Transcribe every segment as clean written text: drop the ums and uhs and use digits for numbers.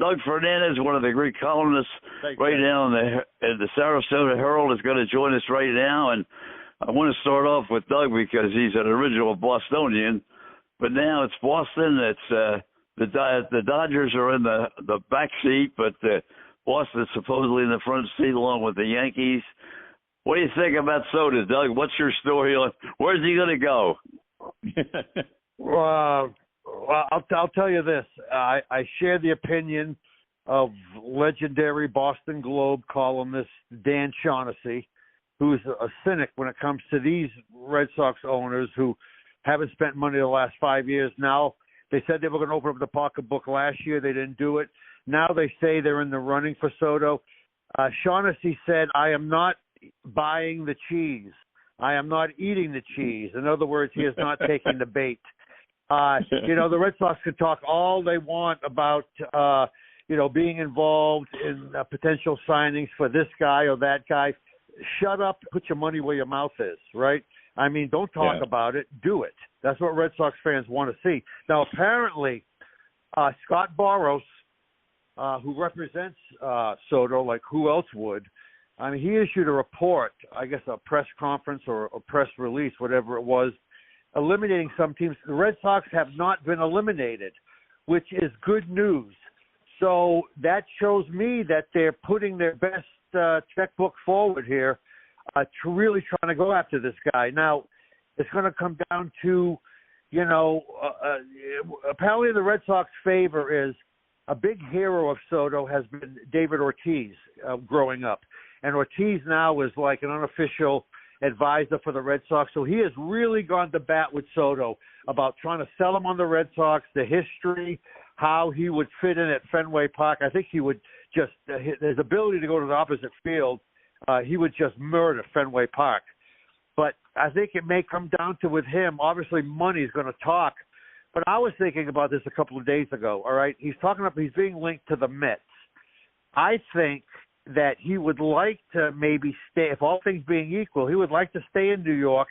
Doug Fernandes, one of the great columnists, right now in the Sarasota Herald, is going to join us right now. And I want to start off with Doug because he's an original Bostonian, but now it's Boston. It's the Dodgers are in the back seat, but Boston's supposedly in the front seat along with the Yankees. What do you think about Soda, Doug? What's your story on where's he going to go? Well, I'll tell you this. I share the opinion of legendary Boston Globe columnist Dan Shaughnessy, who's a cynic when it comes to these Red Sox owners who haven't spent money the last 5 years. Now, they said they were going to open up the pocketbook last year. They didn't do it. Now they say they're in the running for Soto. Shaughnessy said, I am not buying the cheese. I am not eating the cheese. In other words, he is not taking the bait. The Red Sox can talk all they want about, being involved in potential signings for this guy or that guy. Shut up. Put your money where your mouth is, right? I mean, don't talk about it. Do it. That's what Red Sox fans want to see. Now, apparently, Scott Boras, who represents Soto, like who else would, I mean, he issued a report, I guess a press conference or a press release, whatever it was, eliminating some teams. The Red Sox have not been eliminated, which is good news. So that shows me that they're putting their best checkbook forward here, really trying to go after this guy. Now, it's going to come down to, apparently the Red Sox favor is a big hero of Soto has been David Ortiz growing up. And Ortiz now is like an unofficial advisor for the Red Sox. So he has really gone to bat with Soto about trying to sell him on the Red Sox, the history, how he would fit in at Fenway Park. I think he would just, his ability to go to the opposite field, he would just murder Fenway Park. But I think it may come down to with him, obviously money is going to talk. But I was thinking about this a couple of days ago, all right? He's being linked to the Mets. I think that he would like to maybe stay, if all things being equal, he would like to stay in New York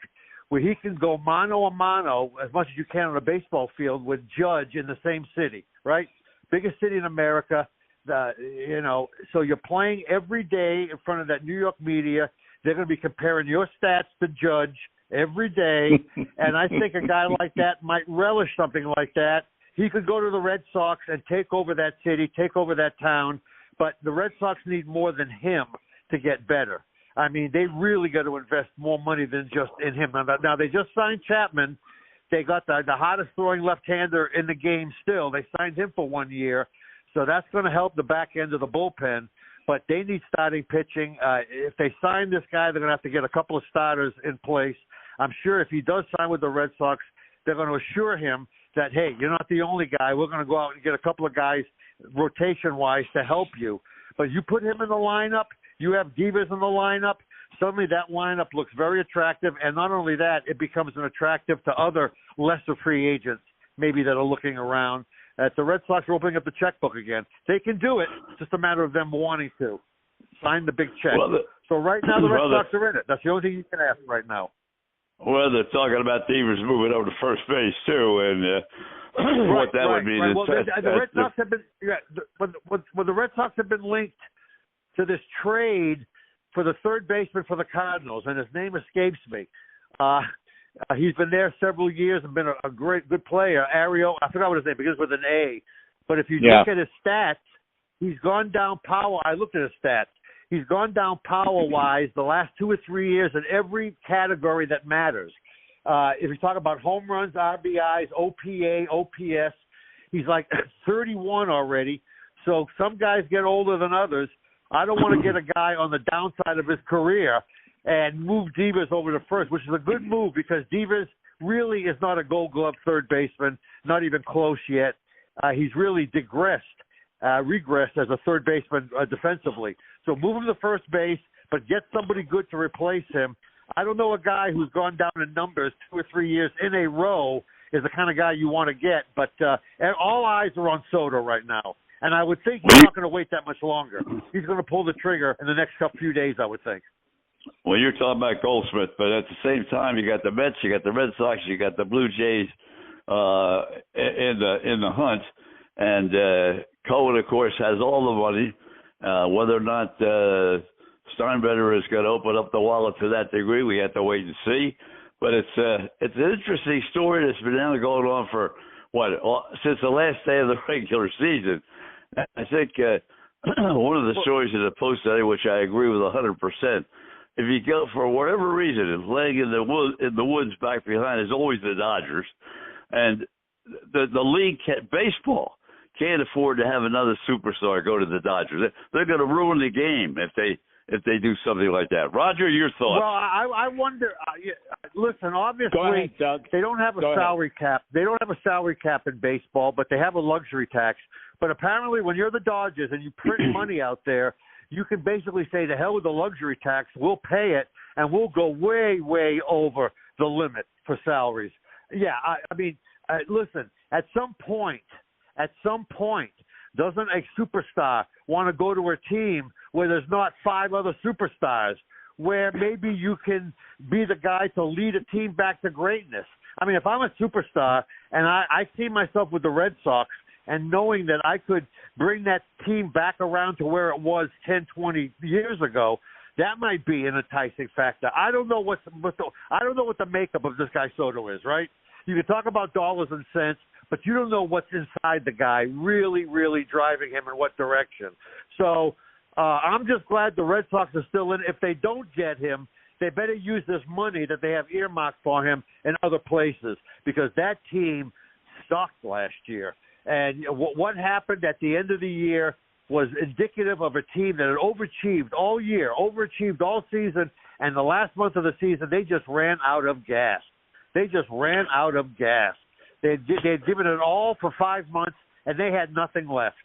where he can go mano a mano as much as you can on a baseball field with Judge in the same city, right? Biggest city in America, so you're playing every day in front of that New York media. They're going to be comparing your stats to Judge every day, and I think a guy like that might relish something like that. He could go to the Red Sox and take over that city, take over that town, but the Red Sox need more than him to get better. I mean, they really got to invest more money than just in him. Now they just signed Chapman. They got the hottest throwing left-hander in the game still. They signed him for 1 year, so that's going to help the back end of the bullpen. But they need starting pitching. If they sign this guy, they're going to have to get a couple of starters in place. I'm sure if he does sign with the Red Sox, they're going to assure him that, hey, you're not the only guy. We're going to go out and get a couple of guys rotation-wise to help you. But you put him in the lineup, you have Divas in the lineup, suddenly that lineup looks very attractive. And not only that, it becomes an attractive to other lesser free agents maybe that are looking around. The Red Sox are opening up the checkbook again. They can do it. It's just a matter of them wanting to sign the big check. So right now the Red Sox are in it. That's the only thing you can ask right now. Well, they're talking about Devers moving over to first base too, and what that would mean. Right. Well, the Red Sox have been the Red Sox have been linked to this trade for the third baseman for the Cardinals, and his name escapes me. He's been there several years and been a good player. Ario, I forgot what his name begins with an A, but if you look at his stats, he's gone down power. I looked at his stats. He's gone down power-wise the last 2 or 3 years in every category that matters. If you talk about home runs, RBIs, OPA, OPS, he's like 31 already. So some guys get older than others. I don't want to get a guy on the downside of his career and move Divas over to first, which is a good move because Divas really is not a Gold Glove third baseman, not even close yet. He's really regressed as a third baseman defensively. So move him to first base, but get somebody good to replace him. I don't know a guy who's gone down in numbers 2 or 3 years in a row is the kind of guy you want to get. But all eyes are on Soto right now. And I would think he's not going to wait that much longer. He's going to pull the trigger in the next few days, I would think. Well, you're talking about Goldsmith, but at the same time, you got the Mets, you got the Red Sox, you got the Blue Jays in the hunt. And Cohen, of course, has all the money. Whether or not Steinbrenner is going to open up the wallet to that degree, we have to wait and see. But it's an interesting story that's been now going on for since the last day of the regular season. I think one of the stories in the Post today, which I agree with 100%. If you go for whatever reason, if laying in the woods back behind is always the Dodgers, and the league baseball can't afford to have another superstar go to the Dodgers. They're going to ruin the game if they do something like that. Roger, your thoughts? Well, I wonder. Listen, obviously, Go ahead, Doug. They don't have a salary cap. They don't have a salary cap in baseball, but they have a luxury tax. But apparently, when you're the Dodgers and you print money out there, you can basically say, to hell with the luxury tax, we'll pay it, and we'll go way, way over the limit for salaries. Yeah, I mean, listen, at some point, doesn't a superstar want to go to a team where there's not 5 other superstars, where maybe you can be the guy to lead a team back to greatness? I mean, if I'm a superstar and I see myself with the Red Sox, and knowing that I could bring that team back around to where it was 10, 20 years ago, that might be an enticing factor. I don't know what the makeup of this guy Soto is, right? You can talk about dollars and cents, but you don't know what's inside the guy really, really driving him in what direction. So I'm just glad the Red Sox are still in. If they don't get him, they better use this money that they have earmarked for him in other places, because that team sucked last year. And what happened at the end of the year was indicative of a team that had overachieved all year, overachieved all season, and the last month of the season, they just ran out of gas. They had given it all for 5 months, and they had nothing left.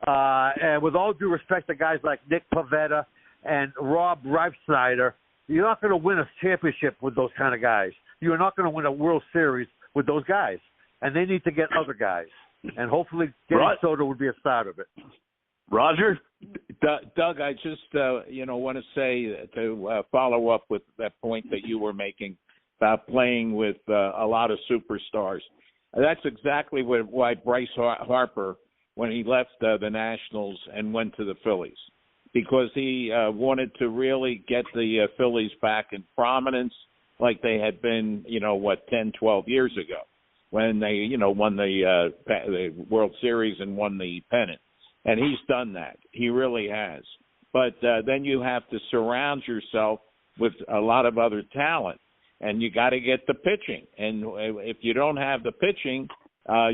And with all due respect to guys like Nick Pivetta and Rob Reifsnyder, you're not going to win a championship with those kind of guys. You're not going to win a World Series with those guys, and they need to get other guys. And hopefully getting Soto would be a start of it. Roger? Doug, I just want to say to follow up with that point that you were making about playing with a lot of superstars. That's exactly why Bryce Harper, when he left the Nationals and went to the Phillies, because he wanted to really get the Phillies back in prominence like they had been, 10, 12 years ago, when they, won the World Series and won the pennant. And he's done that. He really has. But then you have to surround yourself with a lot of other talent, and you got to get the pitching. And if you don't have the pitching,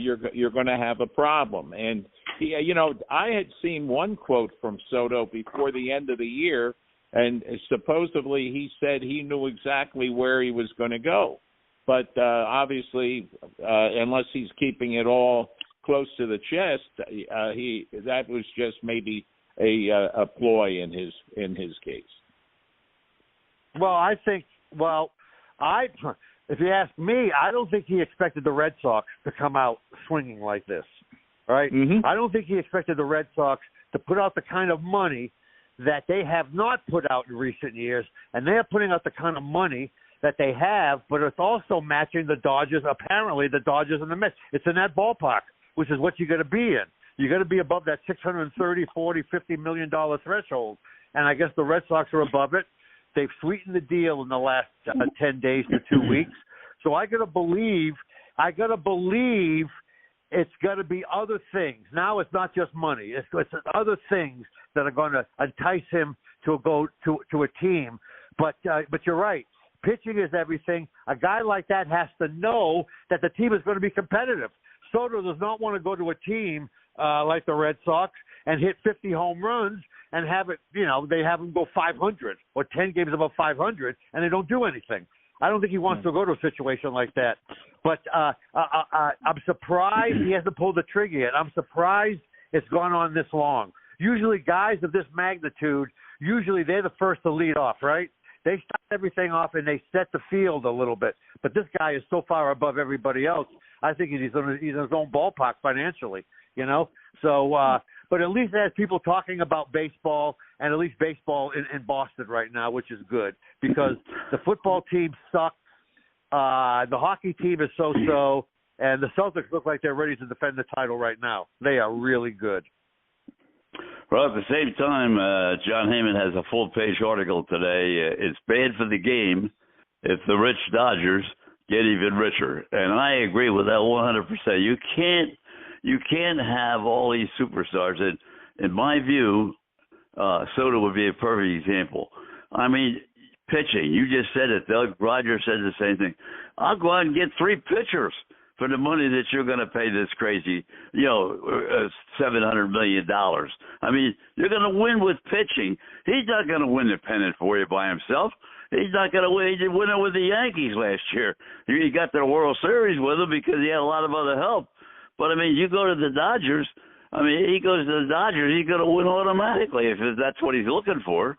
you're going to have a problem. And, I had seen one quote from Soto before the end of the year, and supposedly he said he knew exactly where he was going to go. But obviously, unless he's keeping it all close to the chest, that was just maybe a ploy in his case. Well, if you ask me, I don't think he expected the Red Sox to come out swinging like this, right? Mm-hmm. I don't think he expected the Red Sox to put out the kind of money that they have not put out in recent years, and they are putting out the kind of money that they have, but it's also matching the Dodgers, apparently the Dodgers and the Mets. It's in that ballpark, which is what you got to be in. You got to be above that $630, $40, $50 million threshold, and I guess the Red Sox are above it. They've sweetened the deal in the last 10 days to 2 weeks. So I got to believe it's got to be other things. Now it's not just money. It's other things that are going to entice him to go to a team. But you're right. Pitching is everything. A guy like that has to know that the team is going to be competitive. Soto does not want to go to a team like the Red Sox and hit 50 home runs and have it, they have him go 500 or 10 games above 500 and they don't do anything. I don't think he wants to go to a situation like that. But I'm surprised he hasn't pulled the trigger yet. I'm surprised it's gone on this long. Usually guys of this magnitude, they're the first to lead off, right? They start everything off and they set the field a little bit. But this guy is so far above everybody else, I think he's in his own ballpark financially, So, but at least there's people talking about baseball, and at least baseball in Boston right now, which is good, because the football team sucks. The hockey team is so-so, and the Celtics look like they're ready to defend the title right now. They are really good. Well, at the same time, John Heyman has a full-page article today. It's bad for the game if the rich Dodgers get even richer, and I agree with that 100%. You can't have all these superstars. And in my view, Soto would be a perfect example. I mean, pitching. You just said it, Doug. Roger said the same thing. I'll go out and get 3 pitchers for the money that you're going to pay this crazy, $700 million. I mean, you're going to win with pitching. He's not going to win the pennant for you by himself. He's not going to win. He did win it with the Yankees last year. He got to the World Series with them because he had a lot of other help. But, I mean, you go to the Dodgers. I mean, he goes to the Dodgers, he's going to win automatically if that's what he's looking for.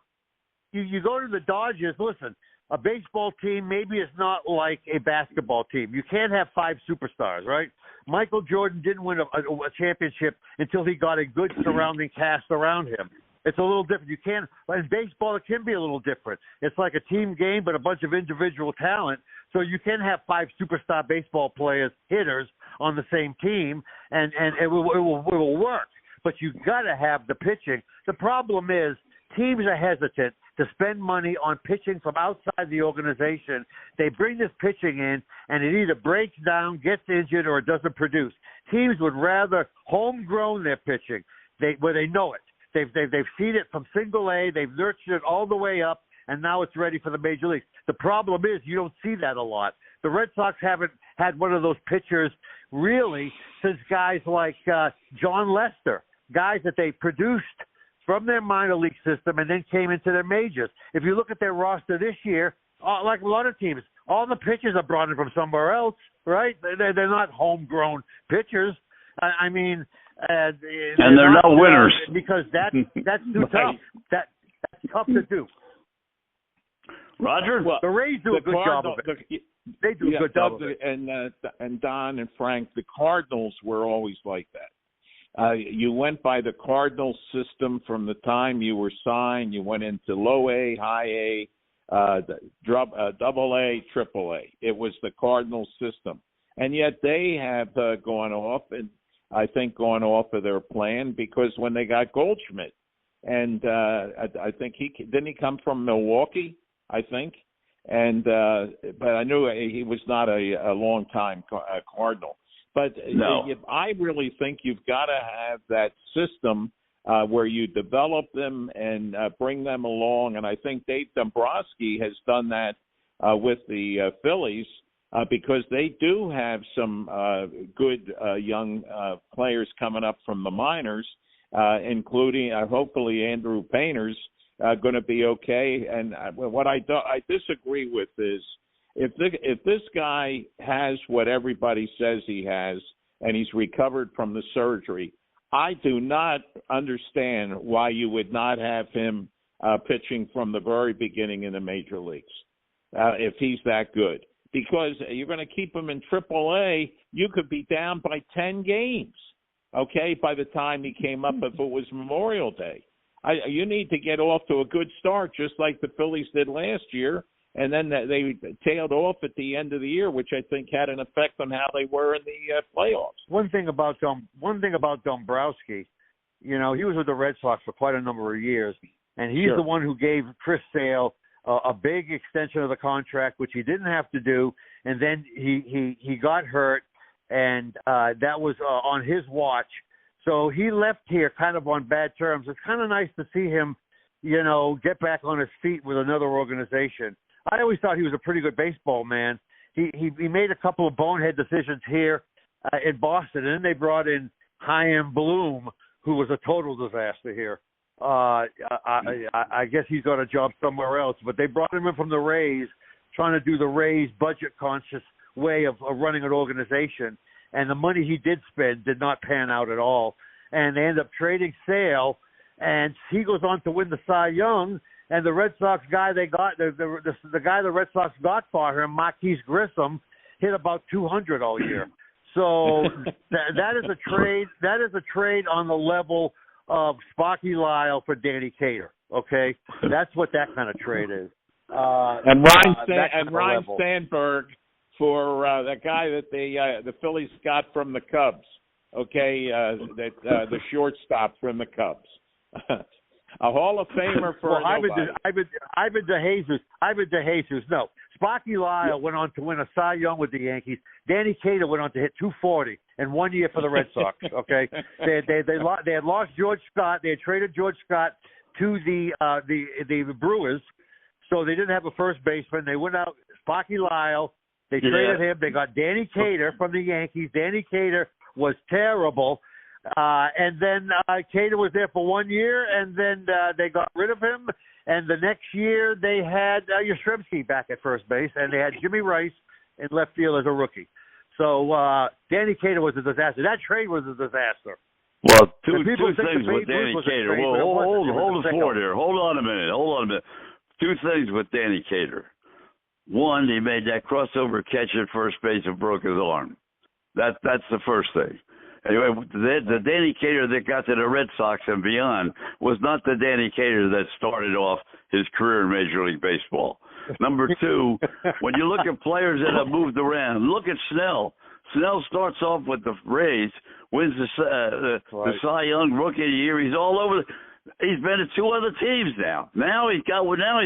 You go to the Dodgers, listen, a baseball team maybe is not like a basketball team. You can't have 5 superstars, right? Michael Jordan didn't win a championship until he got a good surrounding cast around him. It's a little different. You can't, in baseball, it can be a little different. It's like a team game, but a bunch of individual talent. So you can have 5 superstar baseball players, hitters, on the same team, and it will work. But you got to have the pitching. The problem is teams are hesitant to spend money on pitching from outside the organization. They bring this pitching in, and it either breaks down, gets injured, or it doesn't produce. Teams would rather homegrown their pitching, where they know it. They've seen it from single A. They've nurtured it all the way up, and now it's ready for the major leagues. The problem is you don't see that a lot. The Red Sox haven't had one of those pitchers really since guys like John Lester, guys that they produced from their minor league system and then came into their majors. If you look at their roster this year, like a lot of teams, all the pitchers are brought in from somewhere else, right? They're not homegrown pitchers. I mean, and they're not winners because that's too tough. That's tough to do. Roger, well, the Rays do a good job of it. They do a good job of it. And Don and Frank, the Cardinals were always like that. You went by the Cardinals system from the time you were signed. You went into low A, high A, double A, triple A. It was the Cardinals system. And yet they have gone off, and I think gone off of their plan, because when they got Goldschmidt, and I think he come from Milwaukee, I think. And but I knew he was not a long time Cardinal. But no. I really think you've got to have that system where you develop them and bring them along. And I think Dave Dombrowski has done that with the Phillies because they do have some good young players coming up from the minors, including hopefully Andrew Painter's going to be okay. And what I disagree with is if this guy has what everybody says he has and he's recovered from the surgery, I do not understand why you would not have him pitching from the very beginning in the major leagues if he's that good. Because you're going to keep him in AAA, you could be down by 10 games, okay, by the time he came up if it was Memorial Day. You need to get off to a good start, just like the Phillies did last year, and then they tailed off at the end of the year, which I think had an effect on how they were in the playoffs. One thing about Dombrowski, he was with the Red Sox for quite a number of years, and he's the one who gave Chris Sale a big extension of the contract, which he didn't have to do, and then he got hurt, and that was on his watch. So he left here kind of on bad terms. It's kind of nice to see him, get back on his feet with another organization. I always thought he was a pretty good baseball man. He made a couple of bonehead decisions here in Boston, and then they brought in Chaim Bloom, who was a total disaster here. I guess he's got a job somewhere else, but they brought him in from the Rays, trying to do the Rays budget-conscious way of running an organization. And the money he did spend did not pan out at all. And they end up trading Sale, and he goes on to win the Cy Young. And the Red Sox guy they got, the guy the Red Sox got for him, Marquise Grissom, hit about 200 all year. So that is a trade. That is a trade on the level of Sparky Lyle for Danny Cater. Okay, that's what that kind of trade is. And Ryan Sandberg for that guy that the Phillies got from the Cubs. Okay, the shortstop from the Cubs. A Hall of Famer for nobody. Ivan DeJesus. No. Sparky Lyle went on to win a Cy Young with the Yankees. Danny Cater went on to hit 240 in 1 year for the Red Sox. Okay, they had lost George Scott. They had traded George Scott to the Brewers, so they didn't have a first baseman. They went out Sparky Lyle. They traded him. They got Danny Cater from the Yankees. Danny Cater was terrible. And then Cater was there for 1 year, and then they got rid of him. And the next year they had Yastrzemski back at first base, and they had Jimmy Rice in left field as a rookie. So Danny Cater was a disaster. That trade was a disaster. Well, two things with Danny Cater. Well, hold the fort here. Hold on a minute. Two things with Danny Cater. One, he made that crossover catch at first base and broke his arm. That's the first thing. Anyway, the Danny Cater that got to the Red Sox and beyond was not the Danny Cater that started off his career in Major League Baseball. Number two, when you look at players that have moved around, look at Snell. Snell starts off with the Rays, wins the Cy Young Rookie of the Year. He's all over. He's been at two other teams now. Now he's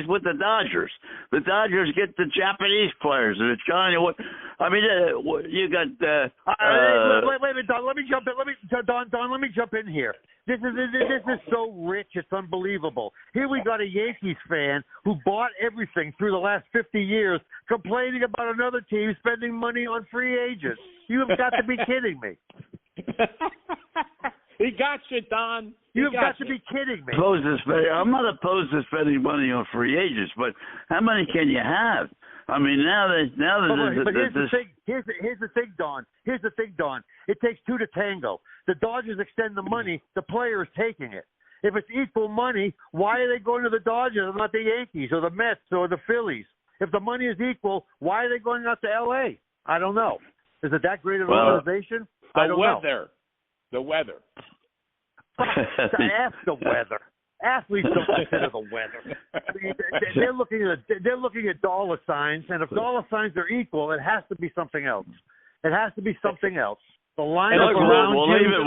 with the Dodgers. The Dodgers get the Japanese players, and it's kind of what I mean. You got. Wait, Don. Let me jump in. Don, let me jump in here. This is so rich. It's unbelievable. Here we got a Yankees fan who bought everything through the last 50 years, complaining about another team spending money on free agents. You have got to be kidding me. He got you, Don. You've got to be kidding me. I'm not opposed to spending money on free agents, but how many can you have? I mean, But here's the thing, Don. Here's the thing, Don. It takes two to tango. The Dodgers extend the money. The player is taking it. If it's equal money, why are they going to the Dodgers and not the Yankees or the Mets or the Phillies? If the money is equal, why are they going out to L.A.? I don't know. Is it that great an organization? I don't know. The weather. Ask the weather. Athletes don't consider the weather. They're looking at dollar signs, and if dollar signs are equal, it has to be something else. It has to be something else. The line around we'll leave it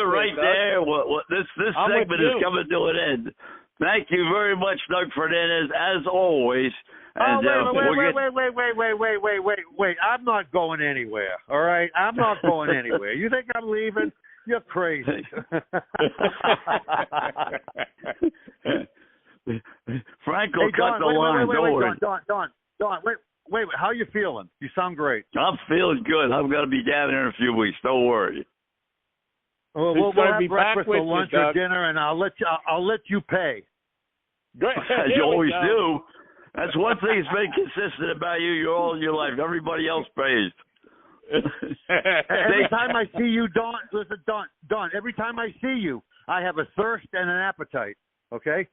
right there. This segment is coming to an end. Thank you very much, Doug Fernandes, as always. And, wait. I'm not going anywhere, all right? I'm not going anywhere. You think I'm leaving? You're crazy. Franco cut the line. Don, wait. How you feeling? You sound great. I'm feeling good. I'm going to be down here in a few weeks. Don't worry. Well, we'll have breakfast or lunch or dinner, and I'll let you pay. As you always do. That's one thing that's been consistent about you all your life. Everybody else pays. Every time I see you, Don, listen, Don, every time I see you, I have a thirst and an appetite, okay?